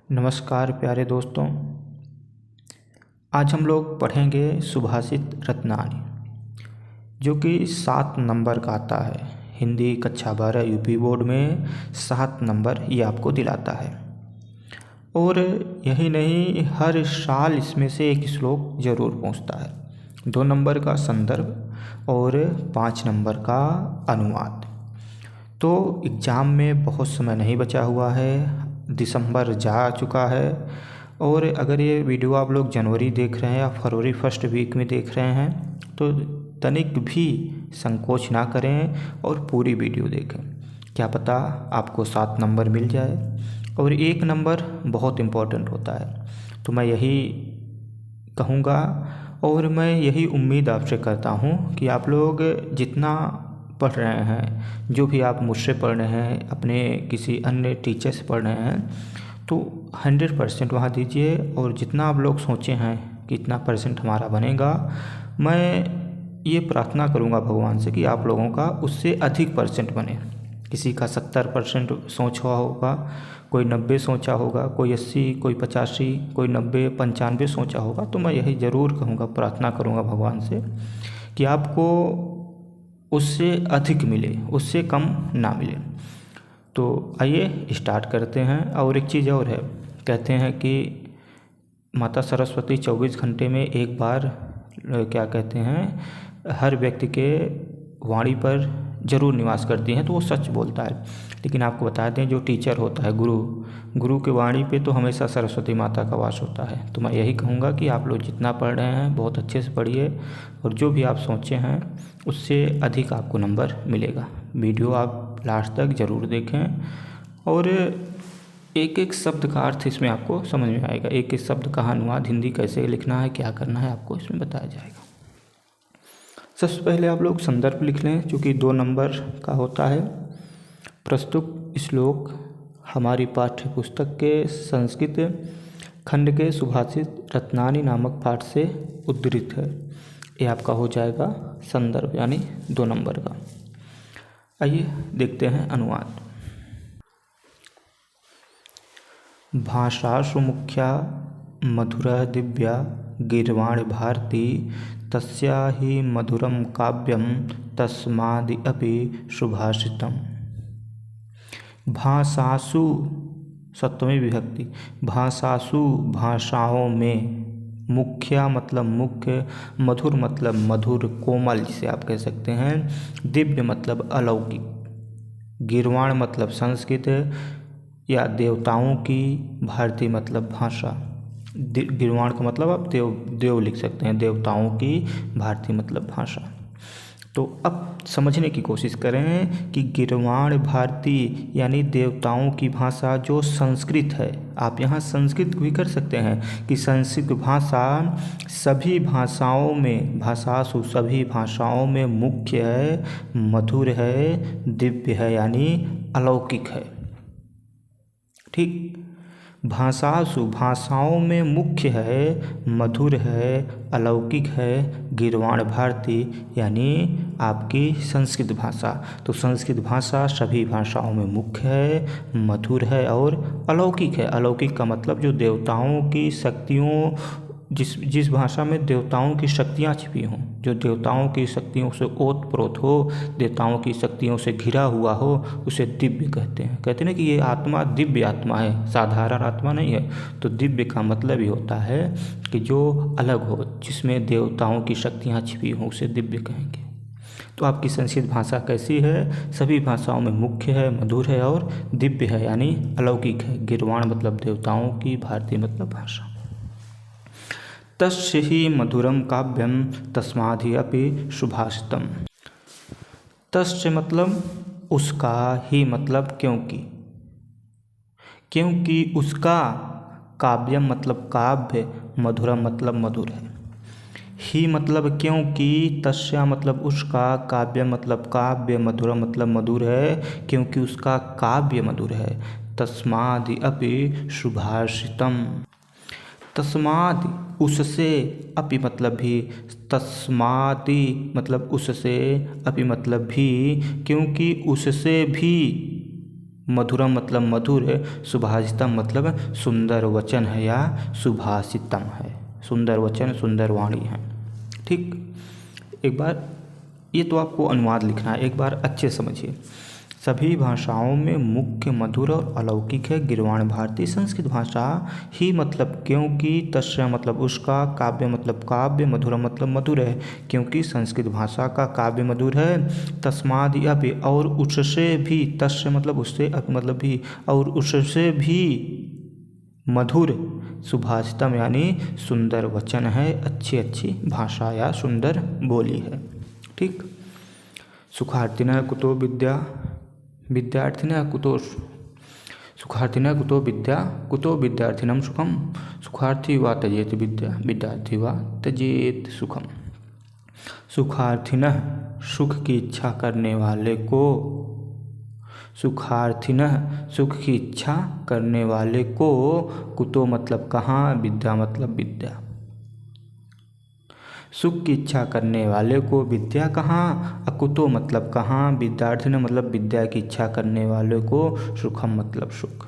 नमस्कार प्यारे दोस्तों, आज हम लोग पढ़ेंगे सुभाषित रत्नानी, जो कि 7 नंबर का आता है। हिंदी कक्षा 12 यूपी बोर्ड में 7 नंबर ये आपको दिलाता है। और यही नहीं, हर साल इसमें से एक श्लोक जरूर पूछता है। 2 नंबर का संदर्भ और 5 नंबर का अनुवाद। तो एग्ज़ाम में बहुत समय नहीं बचा हुआ है, दिसंबर जा चुका है। और अगर ये वीडियो आप लोग जनवरी देख रहे हैं या फरवरी फर्स्ट वीक में देख रहे हैं तो तनिक भी संकोच ना करें और पूरी वीडियो देखें। क्या पता आपको 7 नंबर मिल जाए। और 1 नंबर बहुत इम्पोर्टेंट होता है, तो मैं यही कहूँगा और मैं यही उम्मीद आपसे करता हूँ कि आप लोग जितना पढ़ रहे हैं, जो भी आप मुझसे पढ़ रहे हैं, अपने किसी अन्य टीचर से पढ़ रहे हैं, तो 100% वहाँ दीजिए। और जितना आप लोग सोचे हैं कि इतना % हमारा बनेगा, मैं ये प्रार्थना करूँगा भगवान से कि आप लोगों का उससे अधिक % बने। किसी का 70% सोचा होगा, कोई 90 सोचा होगा, कोई 80, कोई 85, कोई 90, 95 सोचा होगा। तो मैं यही ज़रूर कहूँगा, प्रार्थना करूँगा भगवान से कि आपको उससे अधिक मिले, उससे कम ना मिले। तो आइए स्टार्ट करते हैं। और एक चीज़ और है, कहते हैं कि माता सरस्वती 24 घंटे में एक बार क्या कहते हैं, हर व्यक्ति के वाणी पर जरूर निवास करती हैं, तो वो सच बोलता है। लेकिन आपको बता दें, जो टीचर होता है, गुरु के वाणी पे तो हमेशा सरस्वती माता का वास होता है। तो मैं यही कहूँगा कि आप लोग जितना पढ़ रहे हैं बहुत अच्छे से पढ़िए, और जो भी आप सोचे हैं उससे अधिक आपको नंबर मिलेगा। वीडियो आप लास्ट तक ज़रूर देखें और एक एक शब्द का अर्थ इसमें आपको समझ में आएगा। एक एक शब्द का अनुवाद हिंदी कैसे लिखना है, क्या करना है, आपको इसमें बताया जाएगा। सबसे पहले आप लोग संदर्भ लिख लें, चूँकि 2 नंबर का होता है। प्रस्तुत श्लोक हमारी पाठ्य पुस्तक के संस्कृत खंड के सुभाषित रत्नानी नामक पाठ से उद्धृत है। ये आपका हो जाएगा संदर्भ, यानी 2 नंबर का। आइए देखते हैं अनुवाद। भाषासु मुख्या मधुरा दिव्या गीर्वाण भारती तस्या हि मधुरम काव्यम तस्मादि अपि सुभाषितम। भाषासु, सप्तमी विभक्ति, भाषासु भाषाओं में, मुख्या मतलब मुख्य, मधुर मतलब मधुर कोमल जिसे आप कह सकते हैं, दिव्य मतलब अलौकिक, गीर्वाण मतलब संस्कृत या देवताओं की, भारती मतलब भाषा। गीर्वाण का मतलब आप देव लिख सकते हैं, देवताओं की, भारती मतलब भाषा। तो अब समझने की कोशिश करें कि गीर्वाण भारती यानी देवताओं की भाषा जो संस्कृत है। आप यहाँ संस्कृत भी कर सकते हैं कि संस्कृत भाषा सभी भाषाओं में, भाषासु सभी भाषाओं में मुख्य है, मधुर है, दिव्य है, यानी अलौकिक है। ठीक, भाषासु भाषाओं में मुख्य है, मधुर है, अलौकिक है, गीर्वाण भारती यानी आपकी संस्कृत भाषा। तो संस्कृत भाषा सभी भाषाओं में मुख्य है, मधुर है और अलौकिक है। अलौकिक का मतलब जो देवताओं की शक्तियों, जिस भाषा में देवताओं की शक्तियाँ छिपी हों, जो देवताओं की शक्तियों से ओतप्रोत हो, देवताओं की शक्तियों से घिरा हुआ हो, उसे दिव्य कहते हैं। कहते हैं ना कि ये आत्मा दिव्य आत्मा है, साधारण आत्मा नहीं है। तो दिव्य का मतलब ही होता है कि जो अलग हो, जिसमें देवताओं की शक्तियाँ छिपी हों, उसे दिव्य कहेंगे। तो आपकी संस्कृत भाषा कैसी है? सभी भाषाओं में मुख्य है, मधुर है और दिव्य है, यानी अलौकिक है। गीर्वाण मतलब देवताओं की, भारती मतलब भाषा। तस्य हि मधुरम काव्यम तस्मादि अपि सुभाषितम। तस्य मतलब उसका, ही मतलब क्योंकि, क्योंकि उसका, काव्यम मतलब काव्य, मधुरम मतलब मधुर है। ही मतलब क्योंकि, तस्या मतलब उसका, काव्य मतलब काव्य, मधुरम मतलब मधुर है, क्योंकि उसका काव्य मधुर है। तस्मादि अपि सुभाषितम। तस्मादि उससे, अपि मतलब भी, तस्मादि मतलब उससे, अपि मतलब भी, क्योंकि उससे भी मधुरम मतलब मधुर है, सुभाषितम मतलब सुंदर वचन है या सुभाषितम है, सुंदर वचन सुंदर वाणी है। ठीक, एक बार ये तो आपको अनुवाद लिखना है, एक बार अच्छे समझिए। सभी भाषाओं में मुख्य मधुर और अलौकिक है गिरवाण भारती संस्कृत भाषा ही, मतलब क्योंकि, तस्य मतलब उसका, काव्य मतलब काव्य, मधुर मतलब मधुर है क्योंकि संस्कृत भाषा का काव्य मधुर है। तस्माद अभी, और उससे भी, तस्य मतलब उससे, अभी मतलब भी, और उससे भी मधुर सुभाषितम यानी सुंदर वचन है, अच्छी अच्छी भाषा या सुंदर बोली है। ठीक, सुखार्थिनः कुतो विद्या, विद्यार्थिनः कुतो, सुखार्थिनः कुतो विद्या, कुतो विद्यार्थिनं सुखम, सुखार्थी वा त्यजेत विद्या, विद्यार्थी वा त्यजेत सुखम। सुखार्थिनः सुख की इच्छा करने वाले को, सुखार्थिनः सुख की इच्छा करने वाले को, कुतो मतलब कहाँ, विद्या मतलब विद्या, सुख की इच्छा करने वाले को विद्या कहाँ, अकुतो मतलब कहाँ, विद्यार्थी ने मतलब विद्या की इच्छा करने वाले को, सुखम मतलब सुख,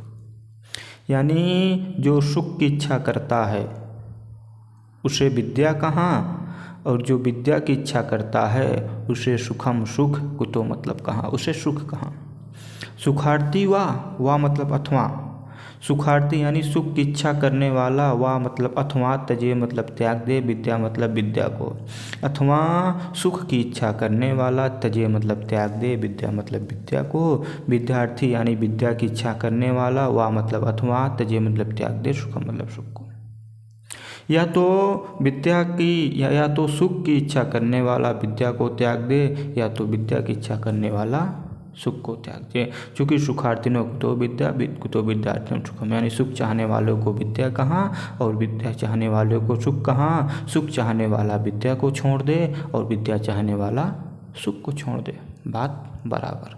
यानी जो सुख की इच्छा करता है उसे विद्या कहाँ, और जो विद्या की इच्छा करता है उसे सुखम सुख, कुतो मतलब कहाँ, उसे सुख कहाँ। सुखार्थी वा मतलब अथवा, सुखार्थी यानी सुख की इच्छा करने वाला, वा मतलब अथवा, तजे मतलब त्याग दे, विद्या मतलब विद्या को, अथवा सुख की इच्छा करने वाला, तजे मतलब त्याग दे, विद्या मतलब विद्या को, विद्यार्थी यानी विद्या की इच्छा करने वाला, वा मतलब अथवा, तजे मतलब त्याग दे, सुख मतलब सुख को। या तो विद्या की या तो सुख की इच्छा करने वाला विद्या को त्याग दे, या तो विद्या की इच्छा करने वाला सुख को त्याग दे। चूँकि सुखार्थिनों कुतो विद्या, कुतो विद्यार्थियों सुखम, यानी सुख चाहने वालों को विद्या कहाँ और विद्या चाहने वालों को सुख कहाँ। सुख चाहने वाला विद्या को छोड़ दे और विद्या चाहने वाला सुख को छोड़ दे, बात बराबर।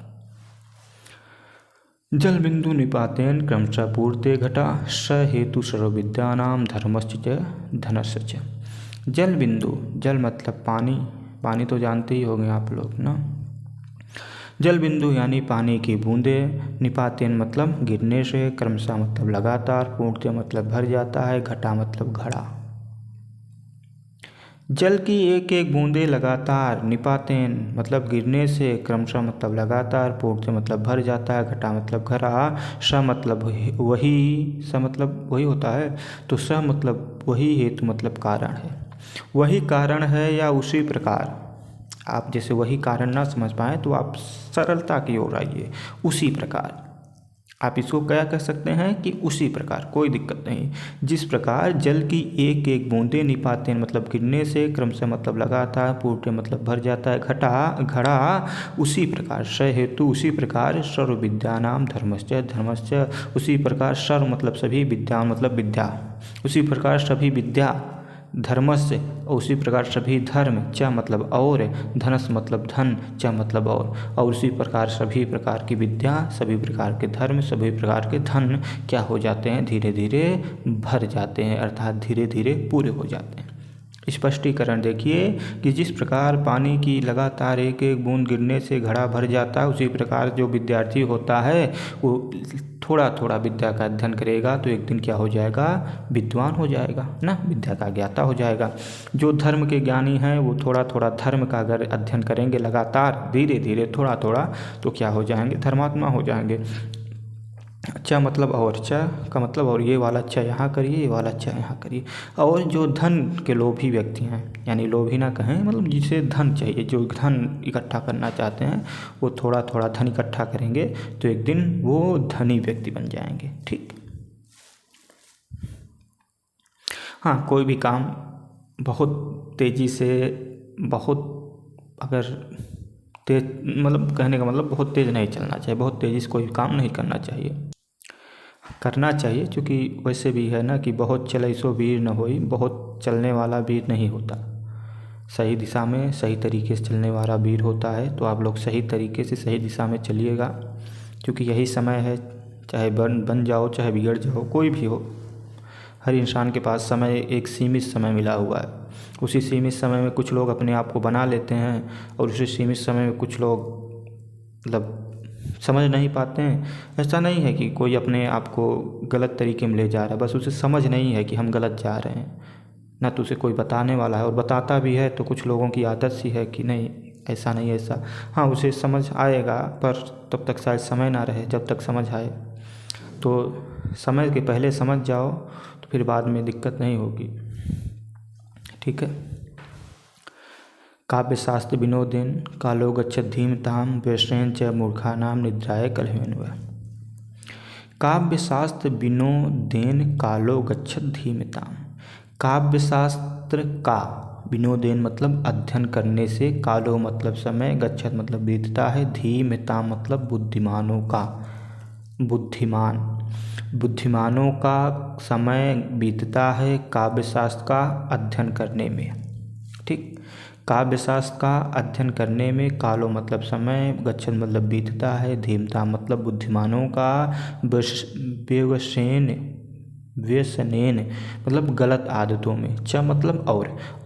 जल बिंदु निपातेन क्रमशः पूर्ते घटा, स हेतु सर्वविद्यानां धर्मश्च च धनश्च च। जल बिंदु, जल मतलब पानी, पानी तो जानते ही होंगे आप लोग ना। जल बिंदु यानी पानी की बूंदे, निपातेन मतलब गिरने से, क्रमशः मतलब लगातार, पूर्ते मतलब भर जाता है, घटा मतलब घड़ा। जल की एक एक बूंदे लगातार, निपातेन मतलब गिरने से, क्रमशः मतलब लगातार, पूर्ते मतलब भर जाता है, घटा मतलब घड़ा, स मतलब वही, स मतलब वही होता है, तो स मतलब वही, हेतु मतलब कारण है, वही कारण है या उसी प्रकार। आप जैसे वही कारण ना समझ पाए तो आप सरलता की ओर आइए, उसी प्रकार। आप इसको क्या कह सकते हैं कि उसी प्रकार, कोई दिक्कत नहीं। जिस प्रकार जल की एक एक बूंदे निपातेन मतलब गिरने से, क्रमशः मतलब लगातार, पूर्ते मतलब भर जाता है, घड़ा, उसी प्रकार, स हेतु उसी प्रकार, सर्व विद्यानाम धर्मश्च, धर्मश्च उसी प्रकार, सर्व मतलब सभी, विद्या मतलब विद्या, उसी प्रकार सभी विद्या, धर्मस्य उसी प्रकार सभी धर्म, च मतलब और, धनस मतलब धन, च मतलब और उसी प्रकार सभी प्रकार की विद्या, सभी प्रकार के धर्म, सभी प्रकार के धन क्या हो जाते हैं, धीरे धीरे भर जाते हैं, अर्थात धीरे धीरे पूरे हो जाते हैं। स्पष्टीकरण देखिए कि जिस प्रकार पानी की लगातार एक एक बूंद गिरने से घड़ा भर जाता है, उसी प्रकार जो विद्यार्थी होता है वो थोड़ा थोड़ा विद्या का अध्ययन करेगा तो एक दिन क्या हो जाएगा, विद्वान हो जाएगा ना, विद्या का ज्ञाता हो जाएगा। जो धर्म के ज्ञानी हैं वो थोड़ा थोड़ा धर्म का अगर अध्ययन करेंगे लगातार, धीरे धीरे थोड़ा थोड़ा, तो क्या हो जाएंगे, धर्मात्मा हो जाएंगे। च मतलब और, च का मतलब और, ये वाला च यहाँ करिए, ये वाला च यहाँ करिए। और जो धन के लोभी व्यक्ति हैं, यानी लोभी ना कहें, मतलब जिसे धन चाहिए, जो धन इकट्ठा करना चाहते हैं, वो थोड़ा थोड़ा धन इकट्ठा करेंगे तो एक दिन वो धनी व्यक्ति बन जाएंगे। ठीक, हाँ, कोई भी काम बहुत तेज़ी से, बहुत अगर तेज, मतलब कहने का मतलब बहुत तेज़ नहीं चलना चाहिए, बहुत तेज़ी से कोई काम नहीं करना चाहिए, करना चाहिए। क्योंकि वैसे भी है ना कि बहुत चले सो वीर न होई, बहुत चलने वाला वीर नहीं होता, सही दिशा में सही तरीके से चलने वाला वीर होता है। तो आप लोग सही तरीके से सही दिशा में चलिएगा, क्योंकि यही समय है, चाहे बन जाओ चाहे बिगड़ जाओ, कोई भी हो, हर इंसान के पास समय, एक सीमित समय मिला हुआ है। उसी सीमित समय में कुछ लोग अपने आप को बना लेते हैं और उसी सीमित समय में कुछ लोग मतलब समझ नहीं पाते हैं। ऐसा नहीं है कि कोई अपने आप को गलत तरीके में ले जा रहा है, बस उसे समझ नहीं है कि हम गलत जा रहे हैं, ना तो उसे कोई बताने वाला है, और बताता भी है तो कुछ लोगों की आदत सी है कि नहीं ऐसा नहीं ऐसा। हाँ, उसे समझ आएगा पर तब तक शायद समय ना रहे जब तक समझ आए। तो समय के पहले समझ जाओ तो फिर बाद में दिक्कत नहीं होगी। ठीक है। काव्यशास्त्र विनोदेन कालो गच्छति धीमताम व्यसनेन च मूर्खानाम निद्राय कलहेन्व। काव्यशास्त्र विनोदेन कालो गच्छति धीमताम। काव्यशास्त्र का विनोदेन मतलब अध्ययन करने से, कालो मतलब समय, गच्छत मतलब बीतता है, धीमताम मतलब बुद्धिमानों का, बुद्धिमानों का समय बीतता है काव्यशास्त्र का अध्ययन करने में। ठीक, काव्यशास्त्र का अध्ययन करने में, कालो मतलब समय, गच्छत मतलब बीतता है, धीमता मतलब बुद्धिमानों का, व्यसनेन मतलब गलत आदतों में, च मतलब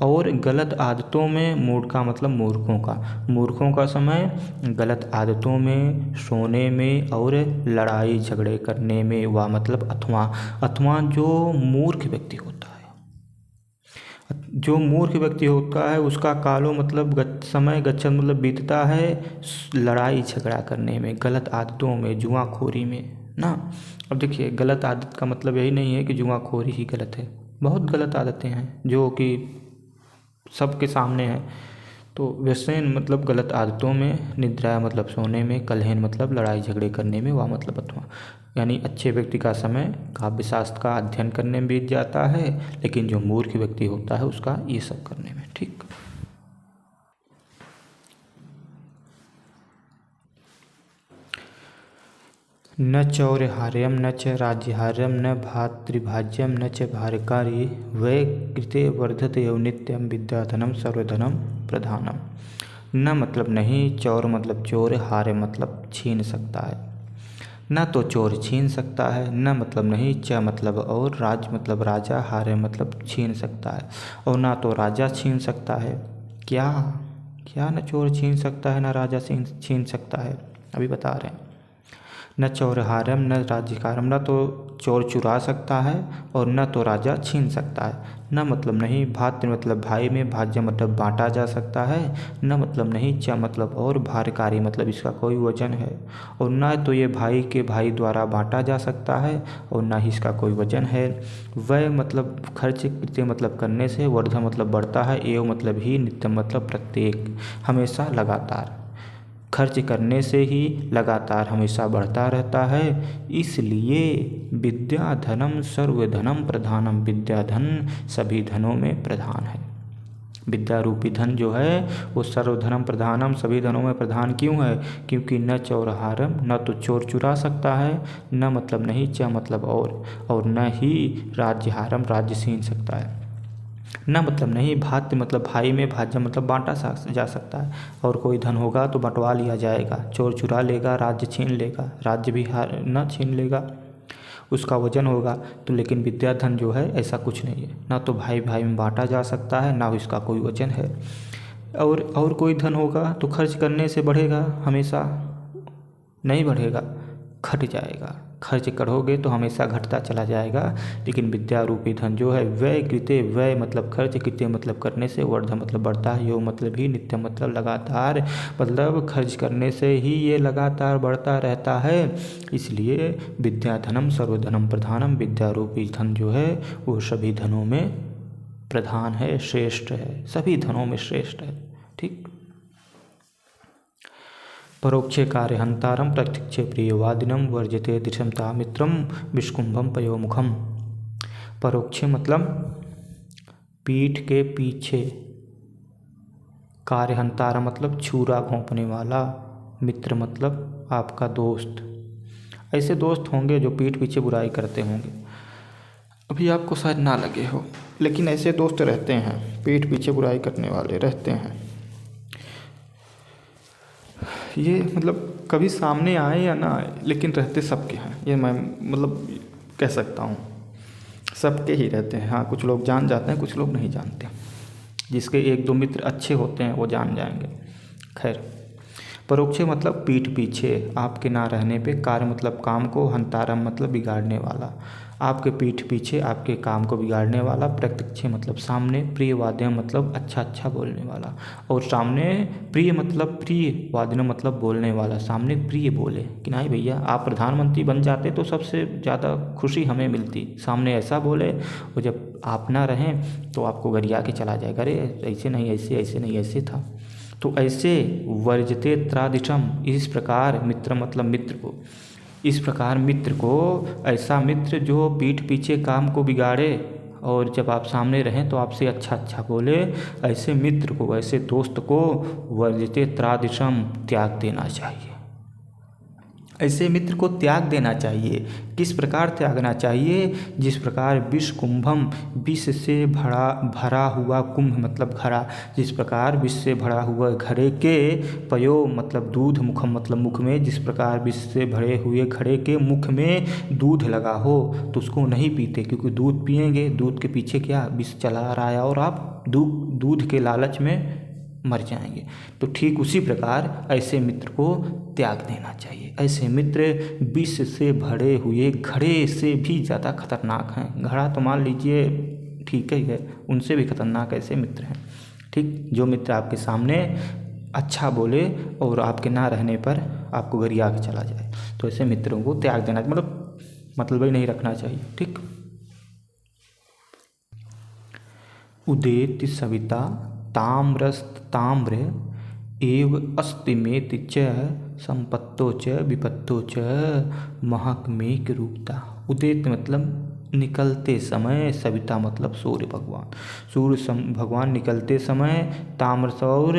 और गलत आदतों में, मूढ़ का मतलब मूर्खों का समय गलत आदतों में, सोने में और लड़ाई झगड़े करने में, वा मतलब अथवा जो मूर्ख व्यक्ति होता है, उसका कालो मतलब समय, गच्छत मतलब बीतता है लड़ाई झगड़ा करने में, गलत आदतों में, जुआखोरी में ना। अब देखिए, गलत आदत का मतलब यही नहीं है कि जुआखोरी ही गलत है, बहुत गलत आदतें हैं जो कि सबके सामने है। तो व्यसन मतलब गलत आदतों में, निद्रा मतलब सोने में, कलहेन मतलब लड़ाई झगड़े करने में, वा मतलब अथवा, यानी अच्छे व्यक्ति का समय काव्यशास्त्र का अध्ययन करने में बीत जाता है, लेकिन जो मूर्ख व्यक्ति होता है उसका ये सब करने में। ठीक। न चौर्यहार्यम न च राज्यहार्यम न भातृभाज्यम न च भारकारी वै कृते वर्धते एवं नित्यम विद्याधनम सर्वधनम प्रधानम। न मतलब नहीं, चौर मतलब चोर, हार्य मतलब छीन सकता है। न तो चोर छीन सकता है, न मतलब नहीं, च मतलब और, राज मतलब राजा, हार्य मतलब छीन सकता है, और ना तो राजा छीन सकता है। क्या न चोर छीन सकता है, न राजा छीन सकता है, अभी बता रहे हैं। न चौरहारम न राज्यकारम, न तो चोर चुरा सकता है और न तो राजा छीन सकता है। न मतलब नहीं, भातृ मतलब भाई में, भाज्य मतलब बांटा जा सकता है, न मतलब नहीं, च मतलब और, भारकारी मतलब इसका कोई वजन है, और न तो ये भाई के भाई द्वारा बांटा जा सकता है और न ही इसका कोई वजन है। वह मतलब खर्च, कृत्य मतलब करने से, वर्ध मतलब बढ़ता है, एवं मतलब ही, नित्य मतलब प्रत्येक हमेशा लगातार, खर्च करने से ही लगातार हमेशा बढ़ता रहता है। इसलिए विद्या धनम सर्वधनम प्रधानम, विद्या धन सभी धनों में प्रधान है। विद्या रूपी धन जो है वो सर्वधनम प्रधानम सभी धनों में प्रधान क्यों है? क्योंकि न चौरहारम, न तो चोर चुरा सकता है, न मतलब नहीं, च मतलब और न ही राज्यहारम राज्य छीन सकता है। न मतलब नहीं, भात्य मतलब भाई में, भाज्य मतलब बांटा जा सकता है, और कोई धन होगा तो बंटवा लिया जाएगा। चोर चुरा लेगा, राज्य छीन लेगा, राज्य भी न छीन लेगा, उसका वजन होगा। तो लेकिन विद्या धन जो है ऐसा कुछ नहीं है, ना तो भाई भाई में बांटा जा सकता है, ना इसका कोई वजन है। और कोई धन होगा तो खर्च करने से बढ़ेगा, हमेशा नहीं बढ़ेगा, घट जाएगा। खर्च करोगे तो हमेशा घटता चला जाएगा। लेकिन विद्या रूपी धन जो है, व्यय कृते, व्यय मतलब खर्च, कृत्य मतलब करने से, वर्ध मतलब बढ़ता है, योग मतलब ही, नित्य मतलब लगातार, मतलब खर्च करने से ही ये लगातार बढ़ता रहता है। इसलिए विद्या धनम सर्वधनम प्रधानम, विद्या रूपी धन जो है वो सभी धनों में प्रधान है, श्रेष्ठ है, सभी धनों में श्रेष्ठ है। ठीक। परोक्षे कार्यहंतारम प्रत्यक्षे प्रियवादिनम वर्जते दिशमता मित्रम विष्कुंभम पयोमुखम। परोक्षे मतलब पीठ के पीछे, कार्यहंतारा मतलब छुरा घोंपने वाला, मित्र मतलब आपका दोस्त। ऐसे दोस्त होंगे जो पीठ पीछे बुराई करते होंगे, अभी आपको शायद ना लगे हो, लेकिन ऐसे दोस्त रहते हैं, पीठ पीछे बुराई करने वाले रहते हैं। ये मतलब कभी सामने आए या ना आए, लेकिन रहते सबके हैं, ये मैं मतलब कह सकता हूँ, सबके ही रहते हैं। हाँ, कुछ लोग जान जाते हैं, कुछ लोग नहीं जानते। जिसके एक दो मित्र अच्छे होते हैं वो जान जाएंगे। खैर, परोक्षे मतलब पीठ पीछे, आपके ना रहने पे, कार्य मतलब काम को, हंतारम मतलब बिगाड़ने वाला, आपके पीठ पीछे आपके काम को बिगाड़ने वाला, प्रत्यक्षे मतलब सामने, प्रिय वाद्यम मतलब अच्छा अच्छा बोलने वाला, और सामने प्रिय मतलब प्रिय, वाद्यम मतलब बोलने वाला, सामने प्रिय बोले कि नहीं भैया आप प्रधानमंत्री बन जाते तो सबसे ज़्यादा खुशी हमें मिलती, सामने ऐसा बोले, और जब आप ना रहें तो आपको गरिया के चला जाएगा, अरे ऐसे नहीं ऐसे, ऐसे नहीं ऐसे था। तो ऐसे वर्जते त्रादिशम, इस प्रकार, मित्र मतलब मित्र को, इस प्रकार मित्र को, ऐसा मित्र जो पीठ पीछे काम को बिगाड़े और जब आप सामने रहें तो आपसे अच्छा अच्छा बोले, ऐसे मित्र को, ऐसे दोस्त को वर्जते त्रादिशम, त्याग देना चाहिए। ऐसे मित्र को त्याग देना चाहिए। किस प्रकार त्यागना चाहिए? जिस प्रकार विष कुंभम, विष से भरा हुआ, कुंभ मतलब घड़ा, जिस प्रकार विष से भरा हुआ घड़े के, पयो मतलब दूध, मुखम मतलब मुख में, जिस प्रकार विष से भरे हुए घड़े के मुख में दूध लगा हो तो उसको नहीं पीते, क्योंकि दूध पिएंगे, दूध के पीछे क्या विष चला रहा है और आप दूध के लालच में मर जाएंगे। तो ठीक उसी प्रकार ऐसे मित्र को त्याग देना चाहिए। ऐसे मित्र विष से भरे हुए घड़े से भी ज़्यादा खतरनाक हैं। घड़ा तो मान लीजिए ठीक ही है, उनसे भी खतरनाक ऐसे मित्र हैं। ठीक, जो मित्र आपके सामने अच्छा बोले और आपके ना रहने पर आपको गरिया के चला जाए, तो ऐसे मित्रों को त्याग देना, मतलब ही नहीं रखना चाहिए। ठीक, उदेति सविता ताम्र एव अस्तिमेति च संपत्तो च विपत्तो च महकमेक रूपता। उदित मतलब निकलते समय, सविता मतलब सूर्य भगवान, सूर्य भगवान निकलते समय, ताम्रसौर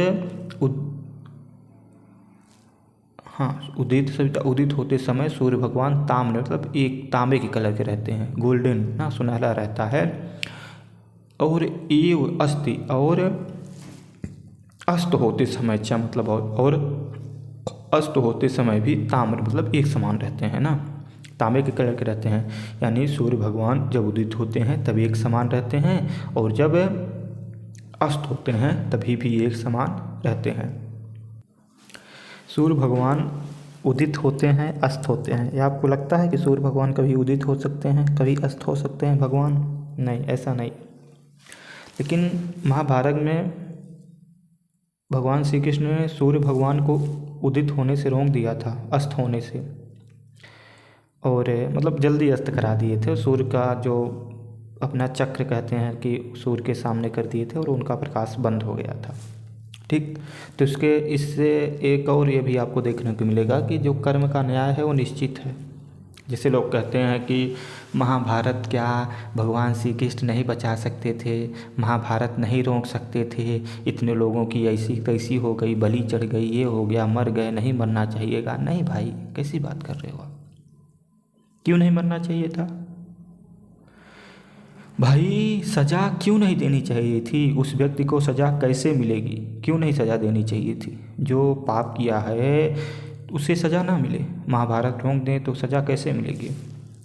उदित सविता, उदित होते समय सूर्य भगवान, ताम्र मतलब एक तांबे के कलर के रहते हैं, गोल्डन ना, सुनहरा रहता है, और एव अस्ति, और अस्त होते समय, च मतलब और अस्त होते समय भी ताम्र मतलब एक समान रहते हैं ना, तांबे के कलर के रहते हैं। यानी सूर्य भगवान जब उदित होते हैं तभी एक समान रहते हैं, और जब अस्त होते हैं तभी भी एक समान रहते हैं। सूर्य भगवान उदित होते हैं, अस्त होते हैं। या आपको लगता है कि सूर्य भगवान कभी उदित हो सकते हैं, कभी अस्त हो सकते हैं भगवान? नहीं, ऐसा नहीं। लेकिन महाभारत में भगवान श्री कृष्ण ने सूर्य भगवान को उदित होने से रोक दिया था, अस्त होने से, और मतलब जल्दी अस्त करा दिए थे। सूर्य का जो अपना चक्र कहते हैं कि सूर्य के सामने कर दिए थे और उनका प्रकाश बंद हो गया था। ठीक, तो इससे एक और ये भी आपको देखने को मिलेगा कि जो कर्म का न्याय है वो निश्चित है। जैसे लोग कहते हैं कि महाभारत क्या भगवान श्री कृष्ण नहीं बचा सकते थे, महाभारत नहीं रोक सकते थे, इतने लोगों की ऐसी तैसी हो गई, बलि चढ़ गई, ये हो गया, मर गए, नहीं मरना चाहिएगा। नहीं भाई, कैसी बात कर रहे हो आप? क्यों नहीं मरना चाहिए था भाई? सज़ा क्यों नहीं देनी चाहिए थी? उस व्यक्ति को सज़ा कैसे मिलेगी? क्यों नहीं सज़ा देनी चाहिए थी? जो पाप किया है उसे सज़ा ना मिले, महाभारत रोक दें तो सज़ा कैसे मिलेगी?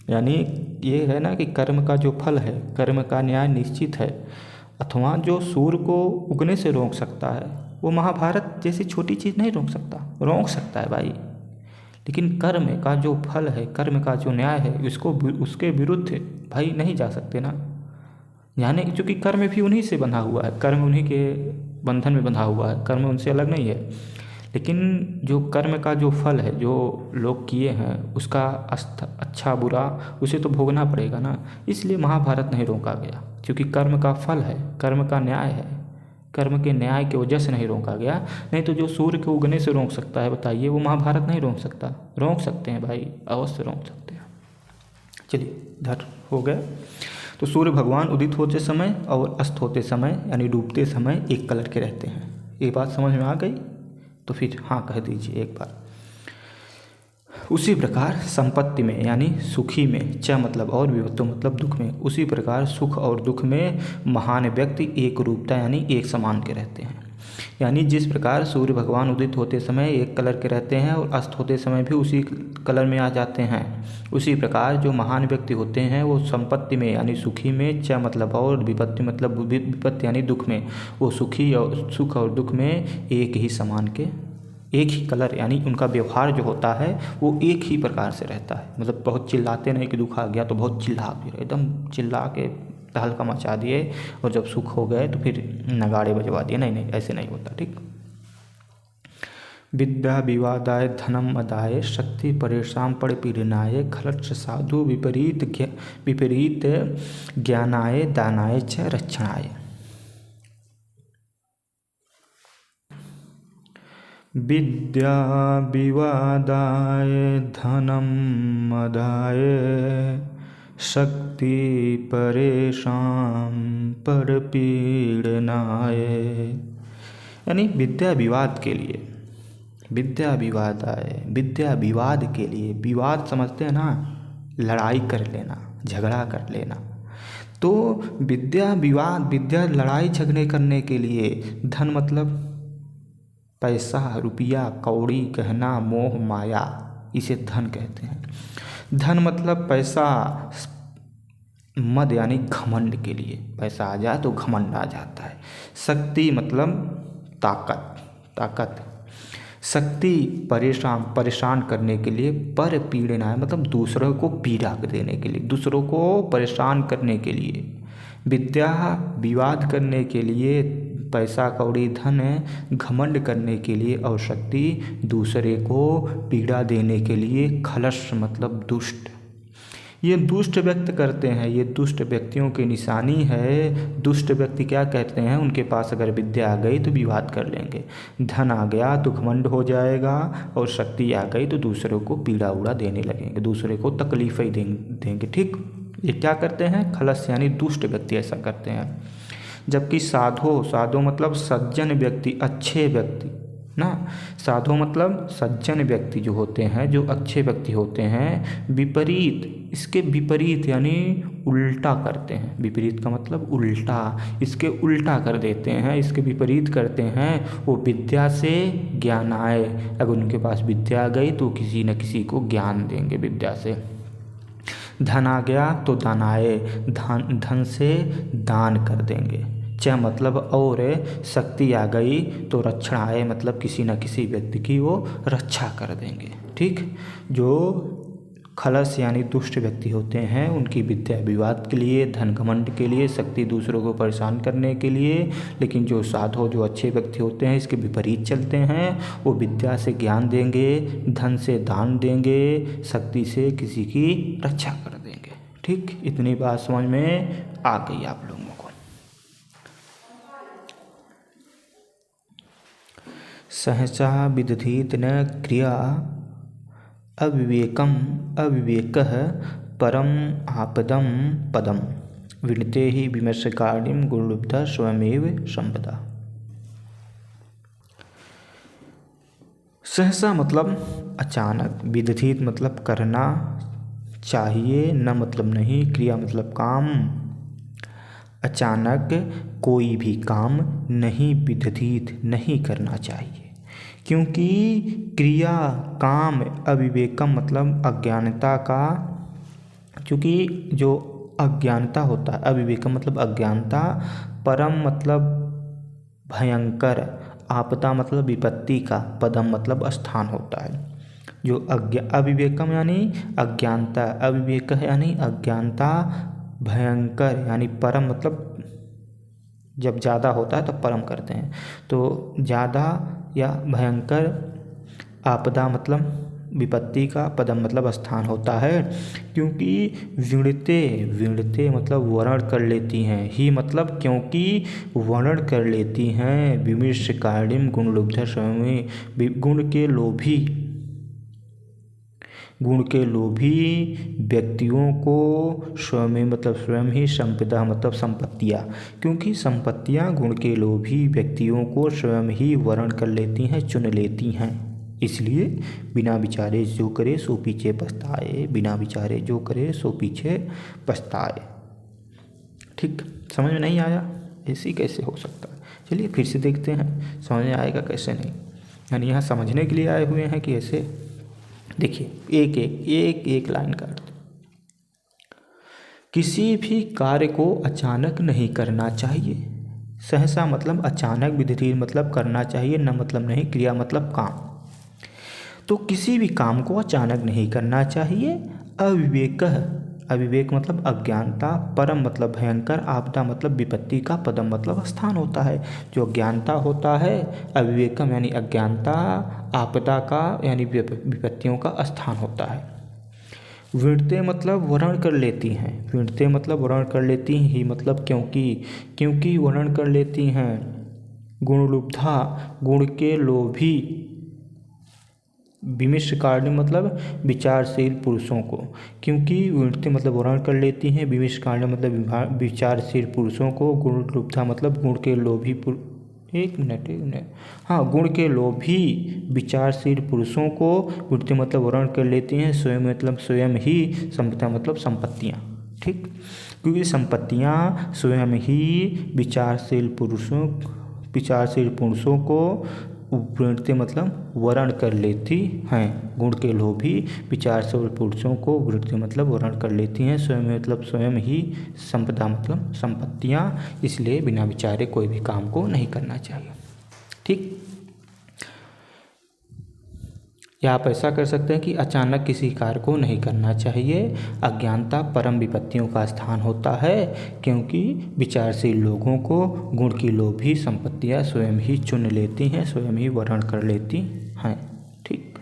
यानी ये है ना कि कर्म का जो फल है, कर्म का न्याय निश्चित है। अथवा जो सूर्य को उगने से रोक सकता है वो महाभारत जैसी छोटी चीज़ नहीं रोक सकता है भाई। लेकिन कर्म का जो फल है, कर्म का जो न्याय है, उसके विरुद्ध भाई नहीं जा सकते ना। यानी चूँकि कर्म भी उन्हीं से बंधा हुआ है, कर्म उन्हीं के बंधन में बंधा हुआ है, कर्म उनसे अलग नहीं है। लेकिन जो कर्म का जो फल है, जो लोग किए हैं, उसका अच्छा बुरा उसे तो भोगना पड़ेगा ना। इसलिए महाभारत नहीं रोका गया, क्योंकि कर्म का फल है, कर्म का न्याय है, कर्म के न्याय की वजह से नहीं रोका गया। नहीं तो जो सूर्य के उगने से रोक सकता है, बताइए, वो महाभारत नहीं रोक सकता? रोक सकते हैं भाई, अवश्य रोक सकते हैं। चलिए, इधर हो गया। तो सूर्य भगवान उदित होते समय और अस्त होते समय यानी डूबते समय एक कलर के रहते हैं। ये बात समझ में आ गई? तो फिर हाँ कह दीजिए एक बार। उसी प्रकार संपत्ति में यानी सुखी में, च मतलब और, विपत्तो मतलब दुख में, उसी प्रकार सुख और दुख में महान व्यक्ति एक रूपता यानी एक समान के रहते हैं। यानी जिस प्रकार सूर्य भगवान उदित होते समय एक कलर के रहते हैं और अस्त होते समय भी उसी कलर में आ जाते हैं, उसी प्रकार जो महान व्यक्ति होते हैं वो संपत्ति में यानी सुखी में, च मतलब और, विपत्ति मतलब विपत्ति यानी दुख में, वो सुख और दुख में एक ही समान के एक ही कलर, यानी उनका व्यवहार जो होता है वो एक ही प्रकार से रहता है। मतलब बहुत चिल्लाते नहीं कि दुख आ गया तो बहुत चिल्ला दिए, एकदम चिल्ला के तहलका मचा दिए, और जब सुख हो गए तो फिर नगाड़े बजवा दिए। नहीं, ऐसे नहीं होता। ठीक। विद्या विवादाय धनम अदाय शक्ति परेशान परिपीडनाय खलच साधु विपरीत ज्ञानाय दानाय च रक्षणाय। विद्या विवादाय धनम अदाय शक्ति परेशान परपीडनाय, यानी विद्या विवाद के लिए, विद्या विवाद आए, विद्या विवाद के लिए, विवाद समझते हैं ना, लड़ाई कर लेना, झगड़ा कर लेना। तो विद्या विवाद, विद्या लड़ाई झगड़े करने के लिए, धन मतलब पैसा, रुपया, कौड़ी, गहना, मोह, माया, इसे धन कहते हैं। धन मतलब पैसा, मद यानी घमंड के लिए, पैसा आ जाए तो घमंड आ जाता है। शक्ति मतलब ताकत। शक्ति परेशान करने के लिए, पर पीड़ना मतलब दूसरों को पीड़ा देने के लिए, दूसरों को परेशान करने के लिए। विद्या विवाद करने के लिए, पैसा कौड़ी धन घमंड करने के लिए, और शक्ति दूसरे को पीड़ा देने के लिए। खलश मतलब दुष्ट, ये दुष्ट व्यक्त करते हैं, ये दुष्ट व्यक्तियों की निशानी है। दुष्ट व्यक्ति क्या कहते हैं, उनके पास अगर विद्या आ गई तो विवाद कर लेंगे, धन आ गया तो घमंड हो जाएगा, और शक्ति आ गई तो दूसरों को पीड़ा उड़ा देने लगेंगे, दूसरे को तकलीफें देंगे। ठीक। ये क्या करते हैं, खलस यानी दुष्ट व्यक्ति ऐसा करते हैं। जबकि साधो मतलब सज्जन व्यक्ति, अच्छे व्यक्ति ना, साधु मतलब सज्जन व्यक्ति जो होते हैं, जो अच्छे व्यक्ति होते हैं, विपरीत, इसके विपरीत यानी उल्टा करते हैं। विपरीत का मतलब उल्टा, इसके उल्टा कर देते हैं, इसके विपरीत करते हैं। वो विद्या से ज्ञान आए, अगर उनके पास विद्या आ गई तो किसी न किसी को ज्ञान देंगे विद्या से। धन आ गया तो दान आए, धन से दान कर देंगे। च मतलब और, शक्ति आ गई तो रक्षण आए, मतलब किसी न किसी व्यक्ति की वो रक्षा कर देंगे। ठीक। जो खलस यानी दुष्ट व्यक्ति होते हैं, उनकी विद्या विवाद के लिए, धन घमंड के लिए, शक्ति दूसरों को परेशान करने के लिए। लेकिन जो साधु, जो अच्छे व्यक्ति होते हैं, इसके विपरीत चलते हैं। वो विद्या से ज्ञान देंगे, धन से दान देंगे, शक्ति से किसी की रक्षा कर देंगे। ठीक। इतनी बात समझ में आ गई आप लोगों को। सहसा विदधीत न क्रिया अविवेकः परम आपदम पदम विनते ही विमर्शकारिम गुणलुब्धा स्वयमेव संपदा। सहसा मतलब अचानक, विदधीत मतलब करना चाहिए, न मतलब नहीं, क्रिया मतलब काम। अचानक कोई भी काम नहीं, विदधीत नहीं करना चाहिए, क्योंकि क्रिया काम अविवेकम मतलब अज्ञानता का, क्योंकि जो अज्ञानता होता है, अविवेकम मतलब अज्ञानता, परम मतलब भयंकर, आपदा मतलब विपत्ति का, पदम मतलब स्थान होता है। जो अविवेकम यानी अज्ञानता, अविवेक यानी अज्ञानता, भयंकर यानी परम मतलब जब ज़्यादा होता है तब परम करते हैं, तो ज़्यादा या भयंकर, आपदा मतलब विपत्ति का, पदम मतलब स्थान होता है। क्योंकि विणते मतलब वर्णन कर लेती हैं, ही मतलब क्योंकि वर्णन कर लेती हैं, विमर्श कारिम गुणलुब्ध स्वयं, गुण के लोभी व्यक्तियों को स्वयं मतलब स्वयं ही, संपदा मतलब संपत्तियाँ, क्योंकि संपत्तियाँ गुण के लोभी व्यक्तियों को स्वयं ही वर्ण कर लेती हैं, चुन लेती हैं। इसलिए बिना विचारे जो करे सो पीछे पछताए, बिना विचारे जो करे सो पीछे पछताए। ठीक। समझ में नहीं आया, ऐसी कैसे हो सकता है? चलिए फिर से देखते हैं, समझ में आएगा कैसे नहीं। यानी यहाँ समझने के लिए आए हुए हैं कि ऐसे देखिए, एक लाइन का अर्थ। किसी भी कार्य को अचानक नहीं करना चाहिए। सहसा मतलब अचानक, विधि मतलब करना चाहिए, न मतलब नहीं, क्रिया मतलब काम। तो किसी भी काम को अचानक नहीं करना चाहिए। अविवेक मतलब अज्ञानता, परम मतलब भयंकर, आपदा मतलब विपत्ति का, पदम मतलब स्थान होता है। जो अज्ञानता होता है, अविवेकम यानी अज्ञानता, आपदा का यानी विपत्तियों का स्थान होता है। विणते मतलब वर्ण कर लेती हैं, विणते मतलब वर्ण कर लेती ही मतलब क्योंकि वर्ण कर लेती हैं। गुणलुब्धा गुण के लोभी, विमिष्टकारिणी मतलब विचारशील पुरुषों को, क्योंकि विणते मतलब वर्ण कर लेती हैं, विमिष्टकारिणी मतलब विचारशील पुरुषों को, गुणलुब्धा मतलब गुण के लोभी एक मिनट हाँ, गुण के लोभी विचारशील पुरुषों को विणते मतलब वर्ण कर लेती हैं। स्वयं मतलब स्वयं ही, संपदा मतलब संपत्तियाँ, ठीक, क्योंकि संपत्तियाँ स्वयं ही विचारशील पुरुषों को विणते मतलब वर्ण कर लेती हैं। गुण के लोभी विचारशील पुरुषों को विणते मतलब वर्ण कर लेती हैं। स्वयं मतलब स्वयं ही, संपदा मतलब संपत्तियाँ, इसलिए बिना विचारे कोई भी काम को नहीं करना चाहिए, ठीक। या आप ऐसा कर सकते हैं कि अचानक किसी कार्य को नहीं करना चाहिए। अज्ञानता परम विपत्तियों का स्थान होता है, क्योंकि विचारशील लोगों को गुण की लोभी संपत्तियां स्वयं ही चुन लेती हैं, स्वयं ही वर्ण कर लेती हैं, ठीक।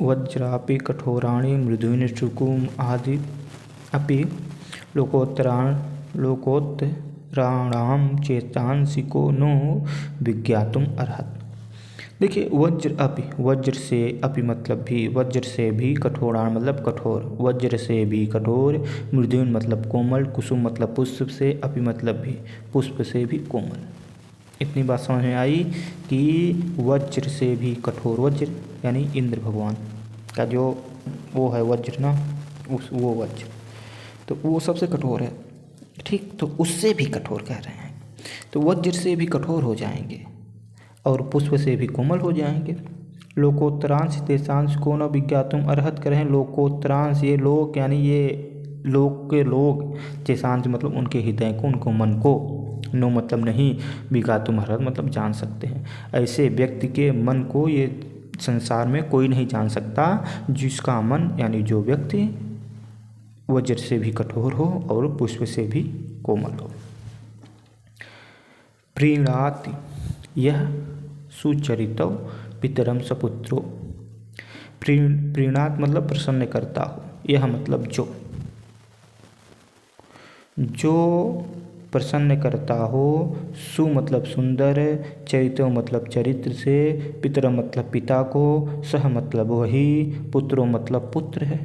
वज्रापि कठोराणि मृदूनि शुकुम आदि अपि लोकोत्तराणाम चेतांसिको नो विज्ञातुम अर्हत्। देखिए, वज्र से अपि मतलब भी, वज्र से भी, कठोराण मतलब कठोर, वज्र से भी कठोर, मृदुन मतलब कोमल, कुसुम मतलब पुष्प से, अपि मतलब भी, पुष्प से भी कोमल। इतनी बात समझ में आई कि वज्र से भी कठोर, वज्र यानी इंद्र भगवान का जो वो है वज्र ना, वो वज्र, तो वो सबसे कठोर है, ठीक। तो उससे भी कठोर कह रहे हैं, तो वज्र से भी कठोर हो जाएंगे और पुष्प से भी कोमल हो जाएंगे। लोकोत्तरांश तेषांश को न विज्ञातुम अर्हत करें। लोकोत्तरांश ये लोक यानी ये लोक के लोग, तेषांश मतलब उनके हृदय को, उनको मन को, नो मतलब नहीं, विज्ञातुम अर्हत मतलब जान सकते हैं। ऐसे व्यक्ति के मन को ये संसार में कोई नहीं जान सकता जिसका मन यानी जो व्यक्ति वज्र से भी कठोर हो और पुष्प से भी कोमल हो। प्रीणाति यह सुचरितो पितरम सपुत्रो। प्रीणात मतलब प्रसन्न करता हो, यह मतलब जो प्रसन्न करता हो, सु मतलब सुंदर, चरितो मतलब चरित्र से, पितर मतलब पिता को, सह मतलब वही, पुत्रो मतलब पुत्र है।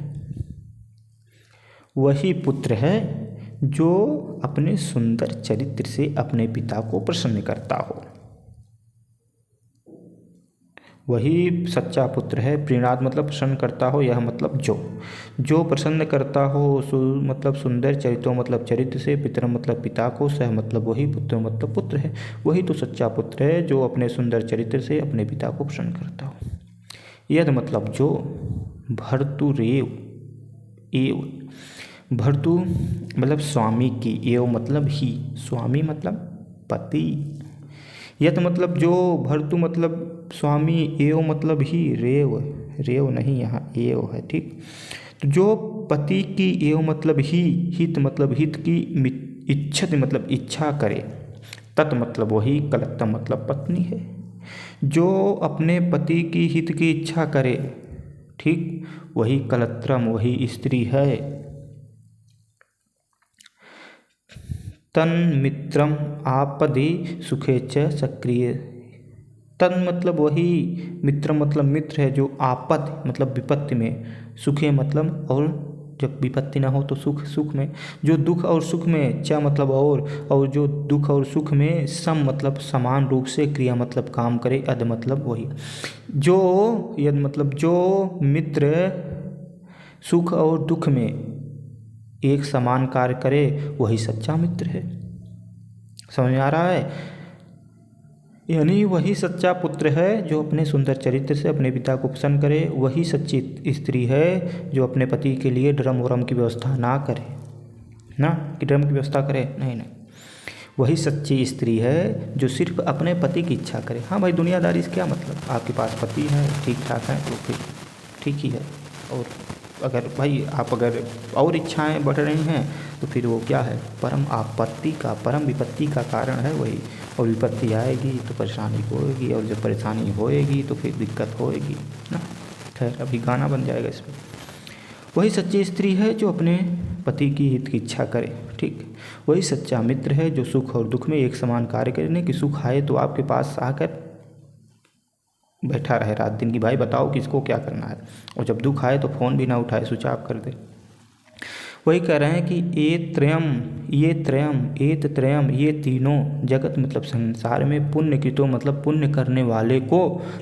वही पुत्र है जो अपने सुंदर चरित्र से अपने पिता को प्रसन्न करता हो, वही सच्चा पुत्र है। प्रीणात मतलब प्रसन्न करता हो, यह मतलब जो प्रसन्न करता हो, मतलब सुंदर, चरित्रों मतलब चरित्र से, पितर मतलब पिता को, सह मतलब वही, पुत्र मतलब पुत्र है। वही तो सच्चा पुत्र है जो अपने सुंदर चरित्र से अपने पिता को प्रसन्न करता हो। यद मतलब जो, भर्तुरेव एव, भर्तु मतलब स्वामी की, एव मतलब ही, स्वामी मतलब पति, यत मतलब जो, भर्तु मतलब स्वामी, एव मतलब ही, रेव नहीं, यहाँ एव है, ठीक। तो जो पति की, एव मतलब ही, हित मतलब हित की, इच्छत मतलब इच्छा करे, तत् मतलब वही, कलत्ता मतलब पत्नी है। जो अपने पति की हित की इच्छा करे, ठीक, वही कलत्रम वही स्त्री है। तन मित्रम आपदि सुखे च सक्रिय। तन मतलब वही, मित्र मतलब मित्र है जो आपद मतलब विपत्ति में, सुखे मतलब और जब विपत्ति ना हो तो सुख में, जो दुख और सुख में, च मतलब और जो दुख और सुख में, सम मतलब समान रूप से, क्रिया मतलब काम करे, अद मतलब वही, जो यद मतलब जो मित्र सुख और दुख में एक समान कार्य करे, वही सच्चा मित्र है। समझ में आ रहा है? यानी वही सच्चा पुत्र है जो अपने सुंदर चरित्र से अपने पिता को प्रसन्न करे, वही सच्ची स्त्री है जो अपने पति के लिए ड्रम वरम की व्यवस्था ना करे, ना कि ड्रम की व्यवस्था करे, नहीं, वही सच्ची स्त्री है जो सिर्फ अपने पति की इच्छा करे। हाँ भाई, दुनियादारी से क्या मतलब, आपके पास पति है, ठीक ठाक है तो फिर ठीक ही है। और अगर भाई आप अगर और इच्छाएं बढ़ रही हैं तो फिर वो क्या है, परम आपत्ति का, परम विपत्ति का कारण है वही। और विपत्ति आएगी तो परेशानी होएगी, और जब परेशानी होएगी तो फिर दिक्कत होएगी ना। खैर, अभी गाना बन जाएगा इस पर। वही सच्ची स्त्री है जो अपने पति की हित की इच्छा करे, ठीक। वही सच्चा मित्र है जो सुख और दुख में एक समान कार्य करने की, सुख आए तो आपके पास आकर बैठा रहे रात दिन की, भाई बताओ किसको क्या करना है, और जब दुख आए तो फ़ोन भी ना उठाए, स्विच ऑफ कर दे। वही कह रहे हैं कि एत त्रयम ये तीनों जगत मतलब संसार में पुण्य कृतो मतलब पुण्य करने वाले को,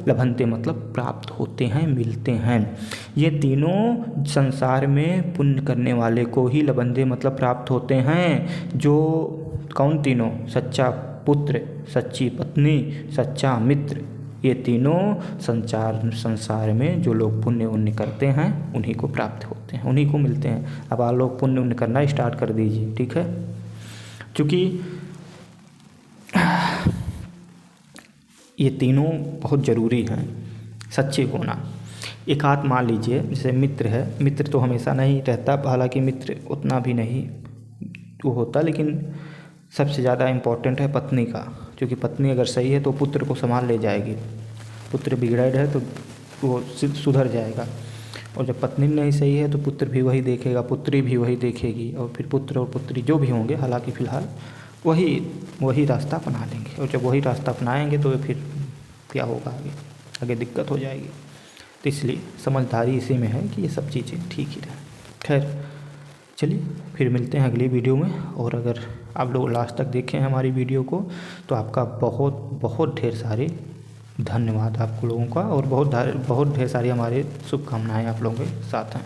लभंते मतलब प्राप्त होते हैं, मिलते हैं। ये तीनों संसार में पुण्य करने वाले को ही लभंते मतलब प्राप्त होते हैं। जो कौन तीनों, सच्चा पुत्र, सच्ची पत्नी, सच्चा मित्र, ये तीनों संसार में जो लोग पुण्य उन्य करते हैं उन्हीं को प्राप्त होते हैं, उन्हीं को मिलते हैं। अब आप लोग पुण्य उन्य करना स्टार्ट कर दीजिए, ठीक है। क्योंकि ये तीनों बहुत ज़रूरी हैं, सच्चे होना। एक हाथ मान लीजिए जैसे मित्र है, मित्र तो हमेशा नहीं रहता, हालांकि मित्र उतना भी नहीं वो होता, लेकिन सबसे ज़्यादा इम्पोर्टेंट है पत्नी का, क्योंकि पत्नी अगर सही है तो पुत्र को संभाल ले जाएगी, पुत्र बिगड़ैड है तो वो सुधर जाएगा, और जब पत्नी नहीं सही है तो पुत्र भी वही देखेगा, पुत्री भी वही देखेगी, और फिर पुत्र और पुत्री जो भी होंगे हालांकि फ़िलहाल वही रास्ता अपना लेंगे, और जब वही रास्ता अपनाएंगे तो फिर क्या होगा, आगे दिक्कत हो जाएगी। तो इसलिए समझदारी इसी में है कि ये सब चीज़ें ठीक ही रहें। खैर चलिए फिर मिलते हैं अगली वीडियो में, और अगर आप लोग लास्ट तक देखें हमारी वीडियो को तो आपका बहुत बहुत ढेर सारे धन्यवाद आप लोगों का, और बहुत ढेर सारी हमारे शुभकामनाएं आप लोगों के साथ हैं।